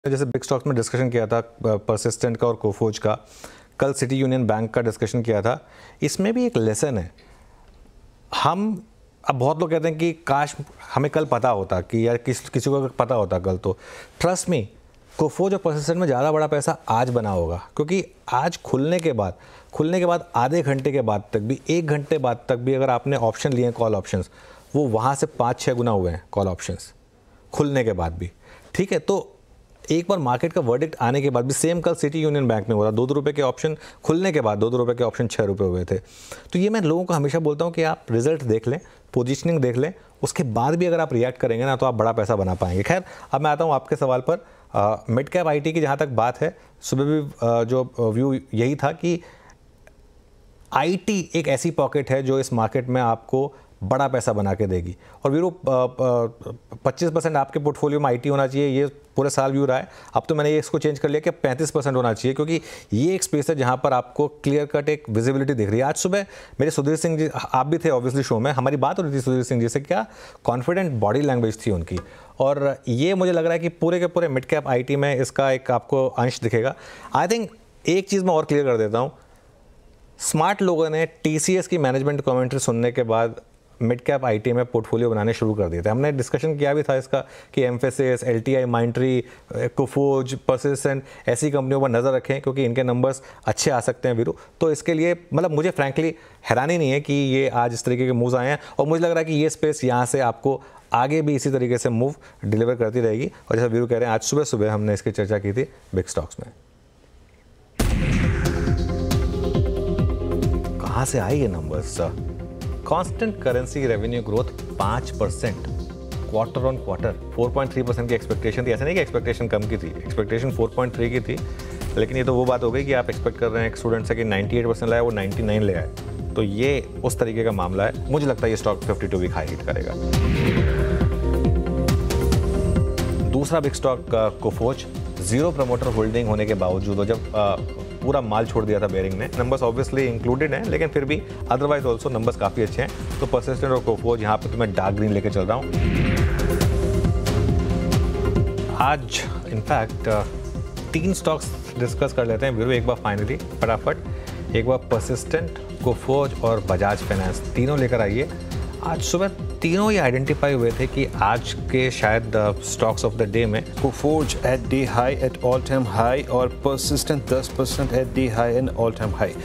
जैसे big stocks में discussion किया था परसिस्टेंट का और कोफोज का, कल सिटी यूनियन बैंक का डिस्कशन किया था। इसमें भी एक लेसन है। अब बहुत लोग कहते हैं कि काश हमें कल पता होता कि यार किसी को अगर पता होता कल, तो ट्रस्ट मी कोफोज और परसिस्टेंट में ज़्यादा बड़ा पैसा आज बना होगा, क्योंकि आज खुलने के बाद आधे घंटे के बाद तक भी, 1 घंटे बाद तक भी अगर आपने ऑप्शन लिए हैं कॉल ऑप्शंस, वो वहाँ से 5-6 गुना हुए हैं कॉल ऑप्शंस खुलने के बाद भी। ठीक है, तो एक बार मार्केट का वर्डिक्ट आने के बाद भी सेम कल सिटी यूनियन बैंक में हो रहा, 2 रुपये के ऑप्शन खुलने के बाद 2 रुपये के ऑप्शन 6 रुपये हुए थे। तो ये मैं लोगों को हमेशा बोलता हूँ कि आप रिजल्ट देख लें, पोजीशनिंग देख लें, उसके बाद भी अगर आप रिएक्ट करेंगे ना तो आप बड़ा पैसा बना पाएंगे। खैर, अब मैं आता हूँ आपके सवाल पर। मिड कैप आईटी की जहाँ तक बात है, सुबह भी जो व्यू यही था कि आईटी एक ऐसी पॉकेट है जो इस मार्केट में आपको बड़ा पैसा बना के देगी। और वीरो 25% आपके पोर्टफोलियो में आईटी होना चाहिए, ये पूरे साल व्यू रहा है। अब तो मैंने ये इसको चेंज कर लिया कि 35% होना चाहिए, क्योंकि ये एक स्पेस है जहाँ पर आपको क्लियर कट एक विजिबिलिटी दिख रही है। आज सुबह मेरे सुधीर सिंह जी, आप भी थे ऑब्वियसली शो में, हमारी बात हो रही थी सुधीर सिंह जी से, क्या कॉन्फिडेंट बॉडी लैंग्वेज थी उनकी। और ये मुझे लग रहा है कि पूरे के पूरे मिड कैप आईटी में इसका एक आपको अंश दिखेगा। आई थिंक एक चीज़ मैं और क्लियर कर देता हूँ, स्मार्ट लोगों ने टीसीएस की मैनेजमेंट कमेंट्री सुनने के बाद मिड कैप आईटी में पोर्टफोलियो बनाने शुरू कर दिए थे। हमने डिस्कशन किया भी था इसका कि एम्फेसिस, एलटीआई, माइंट्री, कोफोज, परसिस्टेंट ऐसी कंपनियों पर नज़र रखें, क्योंकि इनके नंबर्स अच्छे आ सकते हैं वीरू। तो इसके लिए मतलब मुझे फ्रैंकली हैरानी नहीं है कि ये आज इस तरीके के मूव्स आए हैं, और मुझे लग रहा है कि ये स्पेस यहाँ से आपको आगे भी इसी तरीके से मूव डिलीवर करती रहेगी। और जैसा वीरू कह रहे हैं, आज सुबह सुबह हमने इसकी चर्चा की थी बिग स्टॉक्स में। कहाँ से आई ये numbers? Constant currency revenue growth 5% quarter on quarter, 4.3% की एक्सपेक्टेशन थी। ऐसा नहीं कि एक्सपेक्टेशन कम की थी, एक्सपेक्टेशन 4.3 की थी, लेकिन ये तो वो बात हो गई कि आप एक्सपेक्ट कर रहे हैं एक स्टूडेंट से कि 98% लाया, वो 99 ले आए। तो ये उस तरीके का मामला है। मुझे लगता है ये स्टॉक 52 वीक हाई हिट करेगा। दूसरा बिग स्टॉक कोफोज, 0 प्रमोटर होल्डिंग होने के बावजूद, जब पूरा माल छोड़ दिया था बेरिंग ने, नंबर्स ऑब्वियसली इंक्लूडेड हैं, लेकिन फिर भी अदरवाइज ऑल्सो नंबर्स काफ़ी अच्छे हैं। तो परसिस्टेंट और कोफोज यहाँ पे तो मैं डार्क ग्रीन लेके चल रहा हूँ। आज इनफैक्ट 3 स्टॉक्स डिस्कस कर लेते हैं वीरू एक बार फाइनली फटाफट। एक बार परसिस्टेंट, कोफोज और बजाज फाइनेंस, तीनों लेकर आइए। आज सुबह तीनों ही आइडेंटिफाई हुए थे कि आज के शायद स्टॉक्स ऑफ द डे में कोफोज at day high at all time high और persistent 10% at day high and all time high.